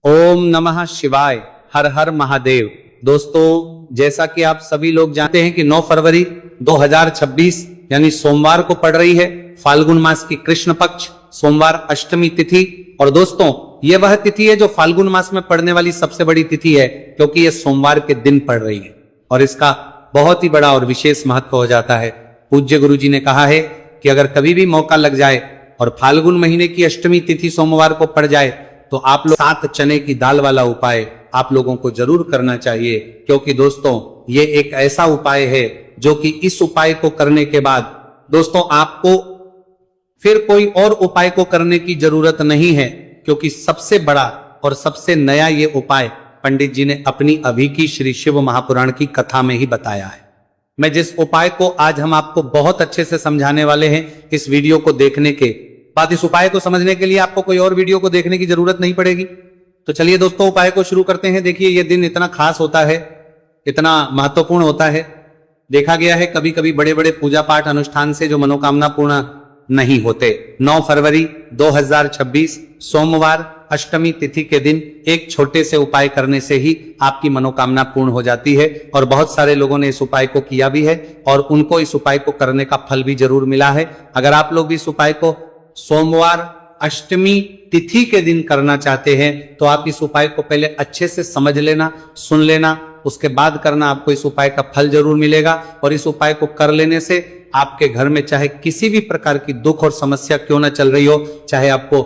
ओम नमः शिवाय। हर हर महादेव। दोस्तों, जैसा कि आप सभी लोग जानते हैं कि 9 फरवरी 2026 यानी सोमवार को पड़ रही है फाल्गुन मास की कृष्ण पक्ष सोमवार अष्टमी तिथि। और दोस्तों, यह वह तिथि है जो फाल्गुन मास में पड़ने वाली सबसे बड़ी तिथि है, क्योंकि यह सोमवार के दिन पड़ रही है और इसका बहुत ही बड़ा और विशेष महत्व हो जाता है। पूज्य गुरु जी ने कहा है कि अगर कभी भी मौका लग जाए और फाल्गुन महीने की अष्टमी तिथि सोमवार को पड़ जाए तो आप लोग 7 चने की दाल वाला उपाय आप लोगों को जरूर करना चाहिए, क्योंकि दोस्तों ये एक ऐसा उपाय है जो कि इस उपाय को करने के बाद दोस्तों आपको फिर कोई और उपाय को करने की जरूरत नहीं है, क्योंकि सबसे बड़ा और सबसे नया ये उपाय पंडित जी ने अपनी अभी की श्री शिव महापुराण की कथा में ही बताया है। मैं जिस उपाय को आज हम आपको बहुत अच्छे से समझाने वाले हैं, इस वीडियो को देखने के बाद इस उपाय को समझने के लिए आपको कोई और वीडियो को देखने की जरूरत नहीं पड़ेगी। तो चलिए दोस्तों, उपाय को शुरू करते हैं। देखिए, यह दिन इतना खास होता है, इतना महत्वपूर्ण होता है। देखा गया है कभी कभी बड़े बड़े पूजा पाठ अनुष्ठान से जो मनोकामना पूर्ण नहीं होते। 9 फरवरी 2026 सोमवार अष्टमी तिथि के दिन एक छोटे से उपाय करने से ही आपकी मनोकामना पूर्ण हो जाती है। और बहुत सारे लोगों ने इस उपाय को किया भी है और उनको इस उपाय को करने का फल भी जरूर मिला है। अगर आप लोग भी इस उपाय को सोमवार अष्टमी तिथि के दिन करना चाहते हैं तो आप इस उपाय को पहले अच्छे से समझ लेना, सुन लेना, उसके बाद करना। आपको इस उपाय का फल जरूर मिलेगा और इस उपाय को कर लेने से आपके घर में चाहे किसी भी प्रकार की दुख और समस्या क्यों ना चल रही हो, चाहे आपको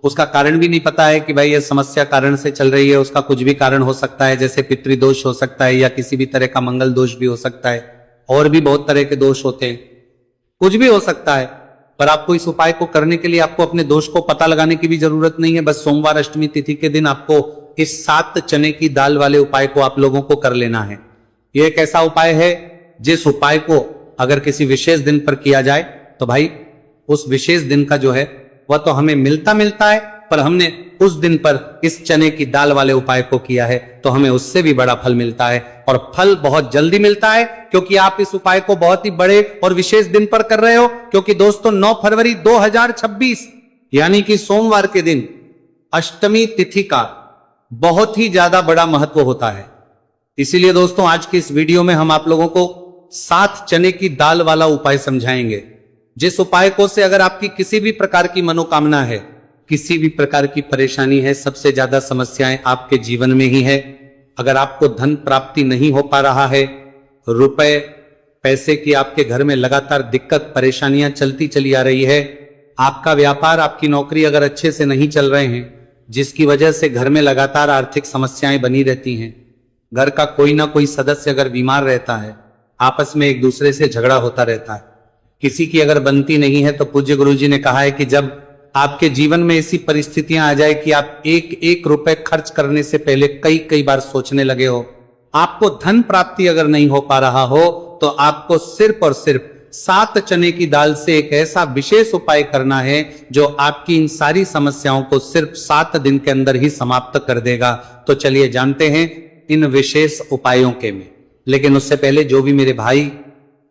उसका कारण भी नहीं पता है कि भाई ये समस्या कारण से चल रही है, उसका कुछ भी कारण हो सकता है, जैसे पितृदोष हो सकता है या किसी भी तरह का मंगल दोष भी हो सकता है, और भी बहुत तरह के दोष होते हैं, कुछ भी हो सकता है। पर आपको इस उपाय को करने के लिए आपको अपने दोष को पता लगाने की भी जरूरत नहीं है। बस सोमवार अष्टमी तिथि के दिन आपको इस 7 चने की दाल वाले उपाय को आप लोगों को कर लेना है। यह एक ऐसा उपाय है जिस उपाय को अगर किसी विशेष दिन पर किया जाए तो भाई उस विशेष दिन का जो है वह तो हमें मिलता है, पर हमने उस दिन पर इस चने की दाल वाले उपाय को किया है तो हमें उससे भी बड़ा फल मिलता है। और फल बहुत जल्दी मिलता है, क्योंकि आप इस उपाय को बहुत ही बड़े और विशेष दिन पर कर रहे हो। क्योंकि दोस्तों 9 फरवरी 2026 यानी कि सोमवार के दिन अष्टमी तिथि का बहुत ही ज्यादा बड़ा महत्व होता है। इसीलिए दोस्तों आज की इस वीडियो में हम आप लोगों को 7 चने की दाल वाला उपाय समझाएंगे, जिस उपाय को से अगर आपकी किसी भी प्रकार की मनोकामना है, किसी भी प्रकार की परेशानी है, सबसे ज्यादा समस्याएं आपके जीवन में ही है, अगर आपको धन प्राप्ति नहीं हो पा रहा है, रुपए पैसे की आपके घर में लगातार दिक्कत परेशानियां चलती चली आ रही है, आपका व्यापार आपकी नौकरी अगर अच्छे से नहीं चल रहे हैं, जिसकी वजह से घर में लगातार आर्थिक समस्याएं बनी रहती हैं, घर का कोई ना कोई सदस्य अगर बीमार रहता है, आपस में एक दूसरे से झगड़ा होता रहता है, किसी की अगर बनती नहीं है, तो पूज्य गुरु जी ने कहा है कि जब आपके जीवन में ऐसी परिस्थितियां आ जाए कि आप एक रुपए खर्च करने से पहले कई बार सोचने लगे हो, आपको धन प्राप्ति अगर नहीं हो पा रहा हो, तो आपको सिर्फ और सिर्फ 7 चने की दाल से एक ऐसा विशेष उपाय करना है जो आपकी इन सारी समस्याओं को सिर्फ 7 दिन के अंदर ही समाप्त कर देगा। तो चलिए जानते हैं इन विशेष उपायों के में। लेकिन उससे पहले जो भी मेरे भाई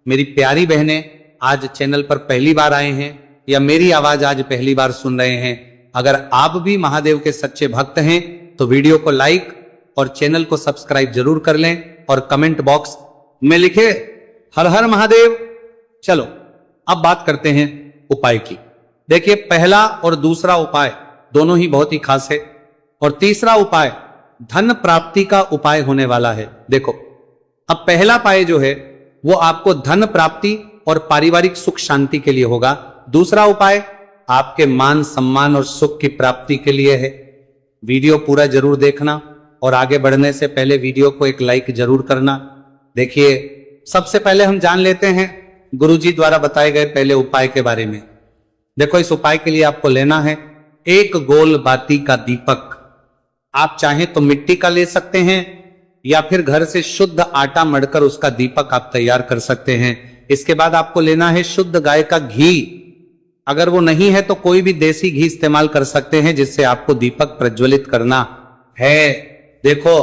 मेरी प्यारी बहनें आज चैनल पर पहली बार आए हैं या मेरी आवाज आज पहली बार सुन रहे हैं, अगर आप भी महादेव के सच्चे भक्त हैं तो वीडियो को लाइक और चैनल को सब्सक्राइब जरूर कर लें और कमेंट बॉक्स में लिखे हर हर महादेव। चलो अब बात करते हैं उपाय की। देखिए, पहला और दूसरा उपाय दोनों ही बहुत ही खास है और तीसरा उपाय धन प्राप्ति का उपाय होने वाला है। देखो, अब पहला उपाय जो है वो आपको धन प्राप्ति और पारिवारिक सुख शांति के लिए होगा। दूसरा उपाय आपके मान सम्मान और सुख की प्राप्ति के लिए है। वीडियो पूरा जरूर देखना और आगे बढ़ने से पहले वीडियो को एक लाइक जरूर करना। देखिए, सबसे पहले हम जान लेते हैं गुरुजी द्वारा बताए गए पहले उपाय के बारे में। देखो, इस उपाय के लिए आपको लेना है एक गोल बाती का दीपक। आप चाहें तो मिट्टी का ले सकते हैं या फिर घर से शुद्ध आटा मढ़कर उसका दीपक आप तैयार कर सकते हैं। इसके बाद आपको लेना है शुद्ध गाय का घी। अगर वो नहीं है तो कोई भी देसी घी इस्तेमाल कर सकते हैं जिससे आपको दीपक प्रज्वलित करना है। देखो,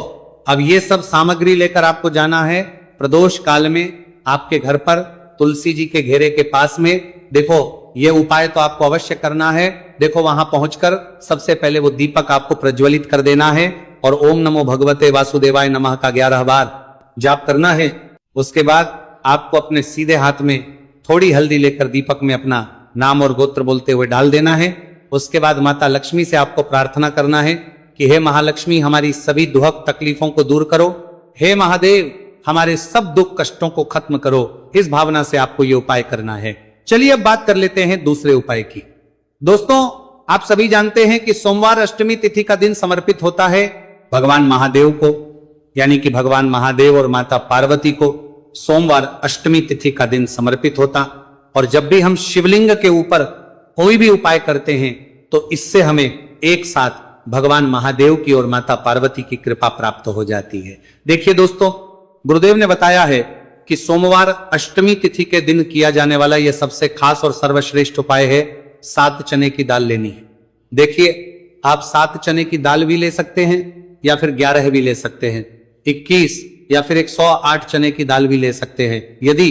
अब ये सब सामग्री लेकर आपको जाना है प्रदोष काल में आपके घर पर तुलसी जी के घेरे के पास में। देखो, ये उपाय तो आपको अवश्य करना है। देखो वहां पहुंचकर सबसे पहले वो दीपक आपको प्रज्वलित कर देना है और ओम नमो भगवते वासुदेवाय नमः का 11 बार जाप करना है। उसके बाद आपको अपने सीधे हाथ में थोड़ी हल्दी लेकर दीपक में अपना नाम और गोत्र बोलते हुए डाल देना है। उसके बाद माता लक्ष्मी से आपको प्रार्थना करना है कि हे महालक्ष्मी, हमारी सभी दुख तकलीफों को दूर करो। हे महादेव, हमारे सब दुख कष्टों को खत्म करो। इस भावना से आपको ये उपाय करना है। चलिए अब बात कर लेते हैं दूसरे उपाय की। दोस्तों, आप सभी जानते हैं कि सोमवार अष्टमी तिथि का दिन समर्पित होता है भगवान महादेव को, यानी कि भगवान महादेव और माता पार्वती को सोमवार अष्टमी तिथि का दिन समर्पित होता। और जब भी हम शिवलिंग के ऊपर कोई भी उपाय करते हैं तो इससे हमें एक साथ भगवान महादेव की और माता पार्वती की कृपा प्राप्त हो जाती है। देखिए दोस्तों, गुरुदेव ने बताया है कि सोमवार अष्टमी तिथि के दिन किया जाने वाला यह सबसे खास और सर्वश्रेष्ठ उपाय है 7 चने की दाल लेनी है। देखिए, आप 7 चने की दाल भी ले सकते हैं या फिर 11 भी ले सकते हैं, 21 या फिर 108 चने की दाल भी ले सकते हैं। यदि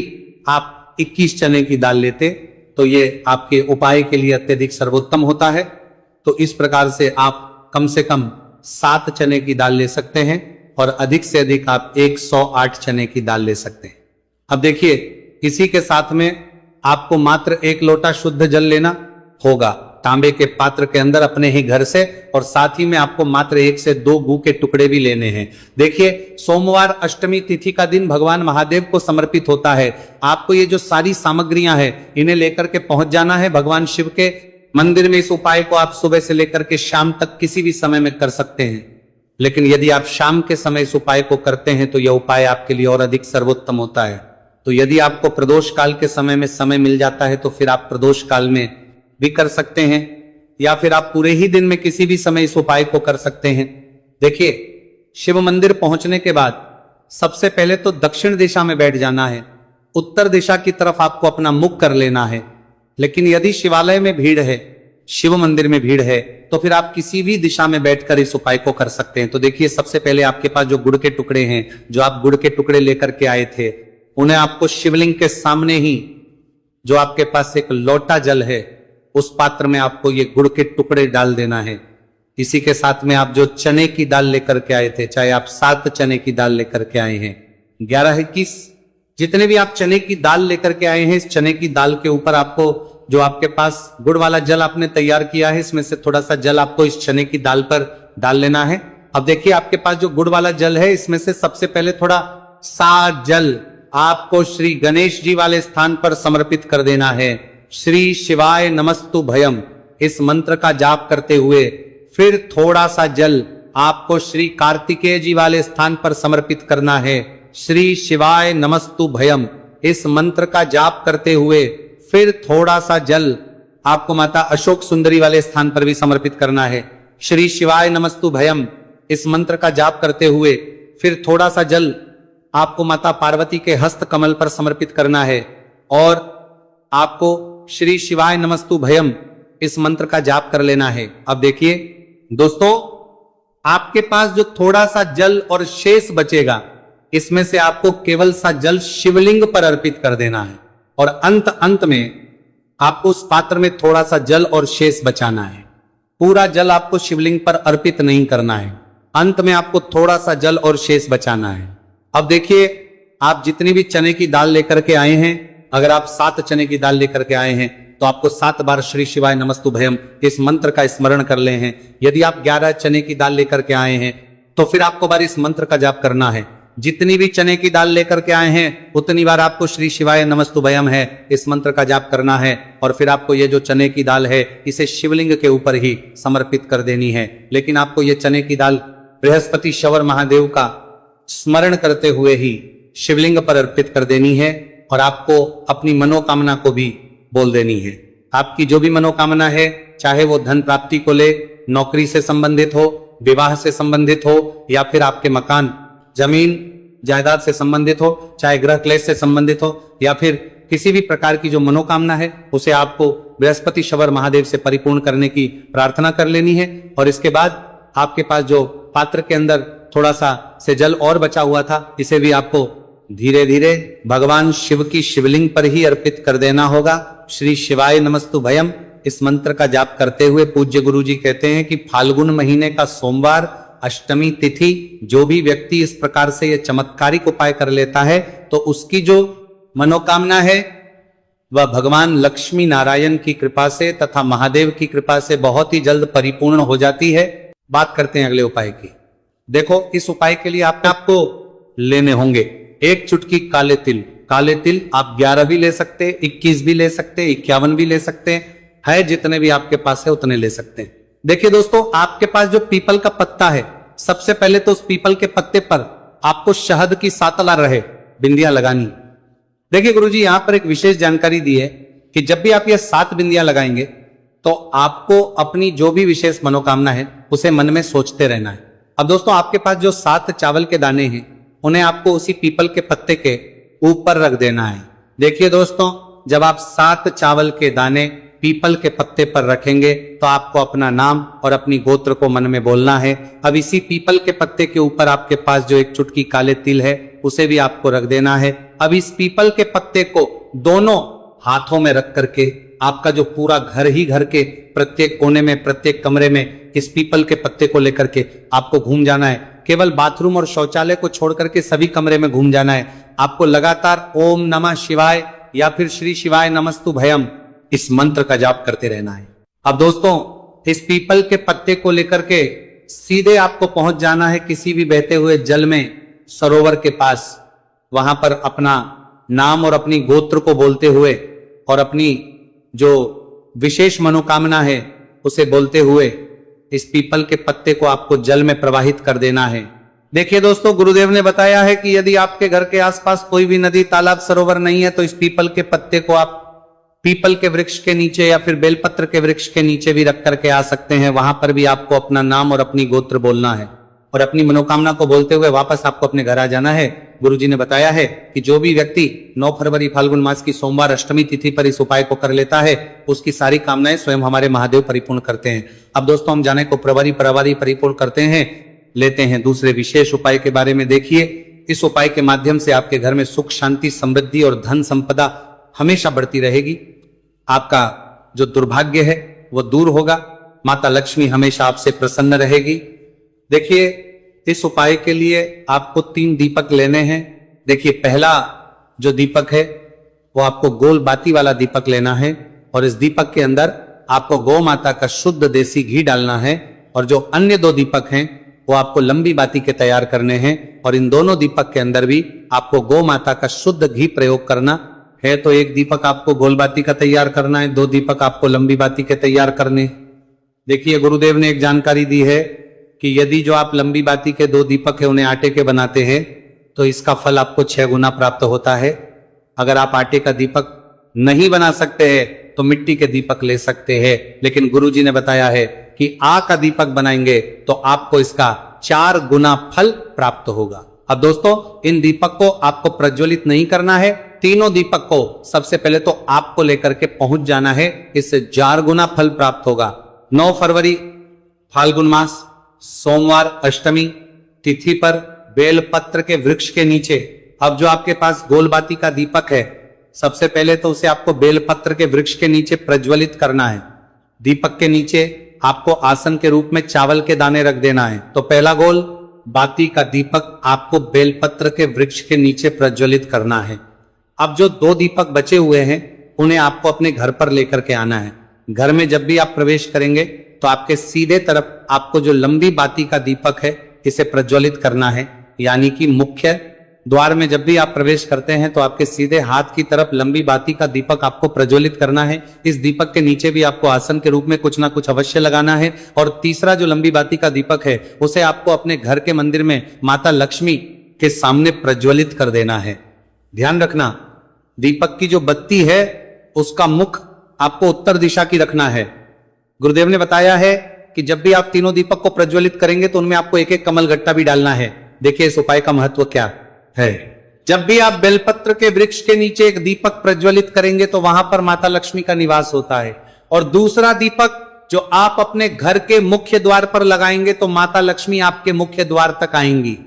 आप 21 चने की दाल लेते तो ये आपके उपाय के लिए अत्यधिक सर्वोत्तम होता है। तो इस प्रकार से आप कम से कम 7 चने की दाल ले सकते हैं और अधिक से अधिक आप 108 चने की दाल ले सकते हैं। अब देखिए, इसी के साथ में आपको मात्र 1 लोटा शुद्ध जल लेना होगा तांबे के पात्र के अंदर अपने ही घर से, और साथ ही में आपको मात्र 1 से 2 गू के टुकड़े भी लेने हैं। देखिए, सोमवार अष्टमी तिथि का दिन भगवान महादेव को समर्पित होता है। आपको ये जो सारी सामग्रियां हैं इन्हें लेकर के पहुंच जाना है भगवान शिव के मंदिर में। इस उपाय को आप सुबह से लेकर के शाम तक किसी भी समय में कर सकते हैं, लेकिन यदि आप शाम के समय इस उपाय को करते हैं तो यह उपाय आपके लिए और अधिक सर्वोत्तम होता है। तो यदि आपको प्रदोष काल के समय में समय मिल जाता है तो फिर आप प्रदोष काल में भी कर सकते हैं, या फिर आप पूरे ही दिन में किसी भी समय इस उपाय को कर सकते हैं। देखिए, शिव मंदिर पहुंचने के बाद सबसे पहले तो दक्षिण दिशा में बैठ जाना है। उत्तर दिशा की तरफ आपको अपना मुख कर लेना है। लेकिन यदि शिवालय में भीड़ है, शिव मंदिर में भीड़ है, तो फिर आप किसी भी दिशा में बैठकर इस उपाय को कर सकते हैं। तो देखिए, सबसे पहले आपके पास जो गुड़ के टुकड़े हैं, जो आप गुड़ के टुकड़े लेकर के आए थे, उन्हें आपको शिवलिंग के सामने ही जो आपके पास एक लोटा जल है उस पात्र में आपको ये गुड़ के टुकड़े डाल देना है। इसी के साथ में आप जो चने की दाल लेकर के आए थे, चाहे आप 7 चने की दाल लेकर के आए हैं, 11 21 जितने भी आप चने की दाल लेकर के आए हैं, इस चने की दाल के ऊपर आपको जो आपके पास गुड़ वाला जल आपने तैयार किया है, इसमें से थोड़ा सा जल आपको इस चने की दाल पर डाल लेना है। अब देखिए, आपके पास जो गुड़ वाला जल है, इसमें से सबसे पहले थोड़ा सा जल आपको श्री गणेश जी वाले स्थान पर समर्पित कर देना है। श्री शिवाय नमस्तु भयम इस मंत्र का जाप करते हुए फिर थोड़ा सा जल आपको श्री कार्तिकेय जी वाले स्थान पर समर्पित करना है। श्री शिवाय नमस्तु भयम इस मंत्र का जाप करते हुए फिर थोड़ा सा जल आपको माता अशोक सुंदरी वाले स्थान पर भी समर्पित करना है। श्री शिवाय नमस्तु भयम इस मंत्र का जाप करते हुए फिर थोड़ा सा जल आपको माता पार्वती के हस्त कमल पर समर्पित करना है, और आपको श्री शिवाय नमस्तु भयम इस मंत्र का जाप कर लेना है। अब देखिए दोस्तों, आपके पास जो थोड़ा सा जल और शेष बचेगा, इसमें से आपको केवल सा जल शिवलिंग पर अर्पित कर देना है, और अंत में आपको उस पात्र में थोड़ा सा जल और शेष बचाना है। पूरा जल आपको शिवलिंग पर अर्पित नहीं करना है, अंत में आपको थोड़ा सा जल और शेष बचाना है। अब देखिए, आप जितनी भी चने की दाल लेकर के आए हैं, अगर आप 7 चने की दाल लेकर के आए हैं तो आपको 7 बार श्री शिवाय नमस्तु भयम इस मंत्र का स्मरण कर ले हैं। यदि आप 11 चने की दाल लेकर के आए हैं तो फिर आपको बार इस मंत्र का जाप करना है। जितनी भी चने की दाल लेकर के आए हैं उतनी बार आपको श्री शिवाय नमस्तु भयम है इस मंत्र का जाप करना है, और फिर आपको ये जो चने की दाल है इसे शिवलिंग के ऊपर ही समर्पित कर देनी है। लेकिन आपको ये चने की दाल बृहस्पति शवर महादेव का स्मरण करते हुए ही शिवलिंग पर अर्पित कर देनी है, और आपको अपनी मनोकामना को भी बोल देनी है। आपकी जो भी मनोकामना है, चाहे वो धन प्राप्ति को ले, नौकरी से संबंधित हो, विवाह से संबंधित हो, या फिर आपके मकान जमीन जायदाद से संबंधित हो, चाहे गृह क्लेश से संबंधित हो, या फिर किसी भी प्रकार की जो मनोकामना है उसे आपको बृहस्पति शवर महादेव से परिपूर्ण करने की प्रार्थना कर लेनी है। और इसके बाद आपके पास जो पात्र के अंदर थोड़ा सा से जल और बचा हुआ था, इसे भी आपको धीरे धीरे भगवान शिव की शिवलिंग पर ही अर्पित कर देना होगा, श्री शिवाय नमस्तु भयम इस मंत्र का जाप करते हुए पूज्य गुरु जी कहते हैं कि फाल्गुन महीने का सोमवार अष्टमी तिथि जो भी व्यक्ति इस प्रकार से यह चमत्कारिक उपाय कर लेता है तो उसकी जो मनोकामना है वह भगवान लक्ष्मी नारायण की कृपा से तथा महादेव की कृपा से बहुत ही जल्द परिपूर्ण हो जाती है। बात करते हैं अगले उपाय की। देखो, इस उपाय के लिए आपको लेने होंगे एक चुटकी काले तिल। काले तिल आप 11 भी ले सकते, 21 भी ले सकते, 51 भी ले सकते हैं, जितने भी आपके पास है उतने ले सकते हैं। देखिए दोस्तों, आपके पास जो पीपल का पत्ता है, सबसे पहले तो उस पीपल के पत्ते पर आपको शहद की 7 रहे बिंदियां लगानी। देखिए गुरुजी, यहां पर एक विशेष जानकारी दी है कि जब भी आप ये 7 बिंदियां लगाएंगे तो आपको अपनी जो भी विशेष मनोकामना है उसे मन में सोचते रहना है। अब दोस्तों, आपके पास जो 7 चावल के दाने हैं उन्हें आपको उसी पीपल के पत्ते के ऊपर रख देना है। देखिए दोस्तों, जब आप 7 चावल के दाने पीपल के पत्ते पर रखेंगे तो आपको अपना नाम और अपनी गोत्र को मन में बोलना है। अब इसी पीपल के पत्ते के ऊपर आपके पास जो एक चुटकी काले तिल है उसे भी आपको रख देना है। अब इस पीपल के पत्ते को दोनों हाथों में रख करके आपका जो पूरा घर ही घर के प्रत्येक कोने में, प्रत्येक कमरे में इस पीपल के पत्ते को लेकर के आपको घूम जाना है। केवल बाथरूम और शौचालय को छोड़ करके सभी कमरे में घूम जाना है। आपको लगातार ओम नमः शिवाय या फिर श्री शिवाय नमस्तु भयम इस मंत्र का जाप करते रहना है। अब दोस्तों, इस पीपल के पत्ते को लेकर के सीधे आपको पहुंच जाना है किसी भी बहते हुए जल में, सरोवर के पास। वहां पर अपना नाम और अपनी गोत्र को बोलते हुए और अपनी जो विशेष मनोकामना है उसे बोलते हुए इस पीपल के पत्ते को आपको जल में प्रवाहित कर देना है। देखिए दोस्तों, गुरुदेव ने बताया है कि यदि आपके घर के आसपास कोई भी नदी, तालाब, सरोवर नहीं है तो इस पीपल के पत्ते को आप पीपल के वृक्ष के नीचे या फिर बेलपत्र के वृक्ष के नीचे भी रख करके आ सकते हैं। वहां पर भी आपको अपना नाम और अपनी गोत्र बोलना है और अपनी मनोकामना को बोलते हुए वापस आपको अपने घर आ जाना है। गुरुजी ने बताया है कि जो भी व्यक्ति 9 फरवरी फाल्गुन मास की सोमवार अष्टमी तिथि पर इस उपाय को कर लेता है उसकी सारी कामनाएं स्वयं हमारे महादेव परिपूर्ण करते हैं। अब दोस्तों, हम जाने को प्रभारी परिपूर्ण करते हैं, लेते हैं दूसरे विशेष उपाय के बारे में। देखिए, इस उपाय के माध्यम से आपके घर में सुख, शांति, समृद्धि और धन संपदा हमेशा बढ़ती रहेगी। आपका जो दुर्भाग्य है वो दूर होगा। माता लक्ष्मी हमेशा आपसे प्रसन्न रहेगी। देखिए, इस उपाय के लिए आपको 3 दीपक लेने हैं। देखिए, पहला जो दीपक है वो आपको गोल बाती वाला दीपक लेना है और इस दीपक के अंदर आपको गौ माता का शुद्ध देसी घी डालना है और जो अन्य 2 दीपक हैं वो आपको लंबी बाती के तैयार करने हैं और इन दोनों दीपक के अंदर भी आपको गौ माता का शुद्ध घी प्रयोग करना है। तो एक दीपक आपको गोल बाती का तैयार करना है, 2 दीपक आपको लंबी बाती के तैयार करने। देखिए, गुरुदेव ने एक जानकारी दी है कि यदि जो आप लंबी बाती के 2 दीपक है उन्हें आटे के बनाते हैं तो इसका फल आपको 6 गुना प्राप्त होता है। अगर आप आटे का दीपक नहीं बना सकते हैं तो मिट्टी के दीपक ले सकते हैं, लेकिन गुरुजी ने बताया है कि आ का दीपक बनाएंगे तो आपको इसका 4 गुना फल प्राप्त होगा। अब दोस्तों, इन दीपक को आपको प्रज्वलित नहीं करना है। तीनों दीपक को सबसे पहले तो आपको लेकर के पहुंच जाना है, इससे 4 गुना फल प्राप्त होगा। 9 फरवरी फाल्गुन मास सोमवार अष्टमी तिथि पर बेलपत्र के वृक्ष के नीचे, अब जो आपके पास गोलबाती का दीपक है, सबसे पहले तो उसे आपको बेलपत्र के वृक्ष के नीचे प्रज्वलित करना है। दीपक के नीचे आपको आसन के रूप में चावल के दाने रख देना है। तो पहला गोल बाती का दीपक आपको बेलपत्र के वृक्ष के नीचे प्रज्वलित करना है। अब जो 2 दीपक बचे हुए हैं उन्हें आपको अपने घर पर लेकर के आना है। घर में जब भी आप प्रवेश करेंगे तो आपके सीधे तरफ आपको जो लंबी बाती का दीपक है इसे प्रज्वलित करना है, यानी कि मुख्य द्वार में जब भी आप प्रवेश करते हैं तो आपके सीधे हाथ की तरफ लंबी बाती का दीपक आपको प्रज्वलित करना है। इस दीपक के नीचे भी आपको आसन के रूप में कुछ ना कुछ अवश्य लगाना है। और तीसरा जो लंबी बाती का दीपक है उसे आपको अपने घर के मंदिर में माता लक्ष्मी के सामने प्रज्वलित कर देना है। ध्यान रखना, दीपक की जो बत्ती है उसका मुख आपको उत्तर दिशा की रखना है। गुरुदेव ने बताया है कि जब भी आप तीनों दीपक को प्रज्वलित करेंगे तो उनमें आपको एक एक कमल गट्टा भी डालना है। देखिए इस उपाय का महत्व क्या है। जब भी आप बेलपत्र के वृक्ष के नीचे एक दीपक प्रज्वलित करेंगे तो वहां पर माता लक्ष्मी का निवास होता है, और दूसरा दीपक जो आप अपने घर के मुख्य द्वार पर लगाएंगे तो माता लक्ष्मी आपके मुख्य द्वार तक आएंगी।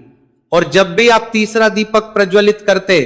और जब भी आप तीसरा दीपक प्रज्वलित करते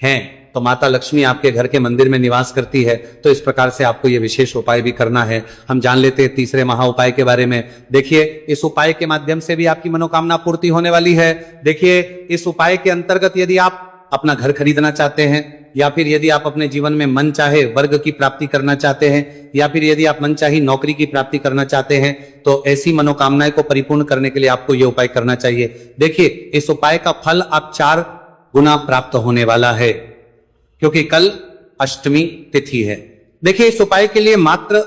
हैं तो माता लक्ष्मी आपके घर के मंदिर में निवास करती है। तो इस प्रकार से आपको ये विशेष उपाय भी करना है। हम जान लेते हैं तीसरे महा उपाय के बारे में। देखिए, इस उपाय के माध्यम से भी आपकी मनोकामना पूर्ति होने वाली है। देखिए, इस उपाय के अंतर्गत यदि आप अपना घर खरीदना चाहते हैं, या फिर यदि आप अपने जीवन में मन चाहे वर्ग की प्राप्ति करना चाहते हैं, या फिर यदि आप मन चाही नौकरी की प्राप्ति करना चाहते हैं, तो ऐसी मनोकामनाएं को परिपूर्ण करने के लिए आपको यह उपाय करना चाहिए। देखिए, इस उपाय का फल आप 4 गुना प्राप्त होने वाला है, क्योंकि कल अष्टमी तिथि है। देखिए, इस उपाय के लिए मात्र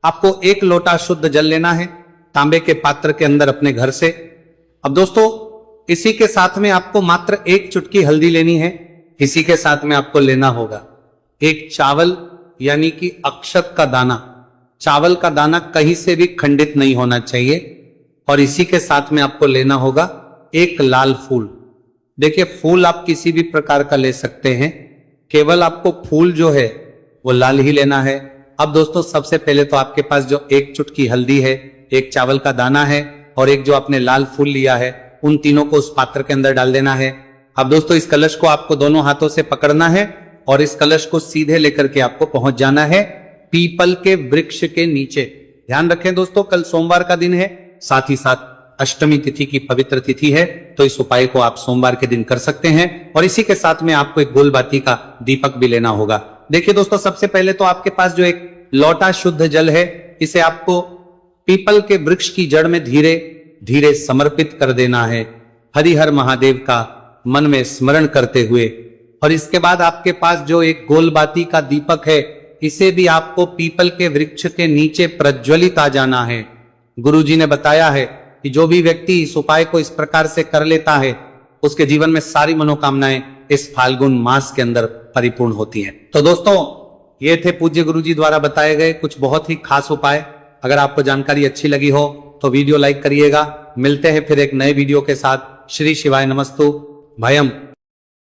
आपको 1 लोटा शुद्ध जल लेना है तांबे के पात्र के अंदर अपने घर से। अब दोस्तों, इसी के साथ में आपको मात्र 1 चुटकी हल्दी लेनी है। इसी के साथ में आपको लेना होगा 1 चावल यानी कि अक्षत का दाना। चावल का दाना कहीं से भी खंडित नहीं होना चाहिए। और इसी के साथ में आपको लेना होगा 1 लाल फूल। देखिए, फूल आप किसी भी प्रकार का ले सकते हैं, केवल आपको फूल जो है वो लाल ही लेना है। अब दोस्तों, सबसे पहले तो आपके पास जो 1 चुटकी हल्दी है, 1 चावल का दाना है और 1 जो आपने लाल फूल लिया है, उन तीनों को उस पात्र के अंदर डाल देना है। अब दोस्तों, इस कलश को आपको दोनों हाथों से पकड़ना है और इस कलश को सीधे लेकर के आपको पहुंच जाना है पीपल के वृक्ष के नीचे। ध्यान रखें दोस्तों, कल सोमवार का दिन है, साथ ही साथ अष्टमी तिथि की पवित्र तिथि है, तो इस उपाय को आप सोमवार के दिन कर सकते हैं। और इसी के साथ में आपको एक गोलबाती का दीपक भी लेना होगा। देखिए दोस्तों, सबसे पहले तो आपके पास जो एक लोटा शुद्ध जल है, इसे आपको पीपल के वृक्ष की जड़ में धीरे धीरे समर्पित कर देना है, हरिहर महादेव का मन में स्मरण करते हुए। और इसके बाद आपके पास जो एक गोलबाती का दीपक है, इसे भी आपको पीपल के वृक्ष के नीचे प्रज्वलित आ जाना है। गुरुजी ने बताया है कि जो भी व्यक्ति इस उपाय को इस प्रकार से कर लेता है, उसके जीवन में सारी मनोकामनाएं इस फाल्गुन मास के अंदर परिपूर्ण होती हैं। तो दोस्तों, ये थे पूज्य गुरुजी द्वारा बताए गए कुछ बहुत ही खास उपाय। अगर आपको जानकारी अच्छी लगी हो तो वीडियो लाइक करिएगा। मिलते हैं फिर एक नए वीडियो के साथ। श्री शिवाय नमस्तु। भयम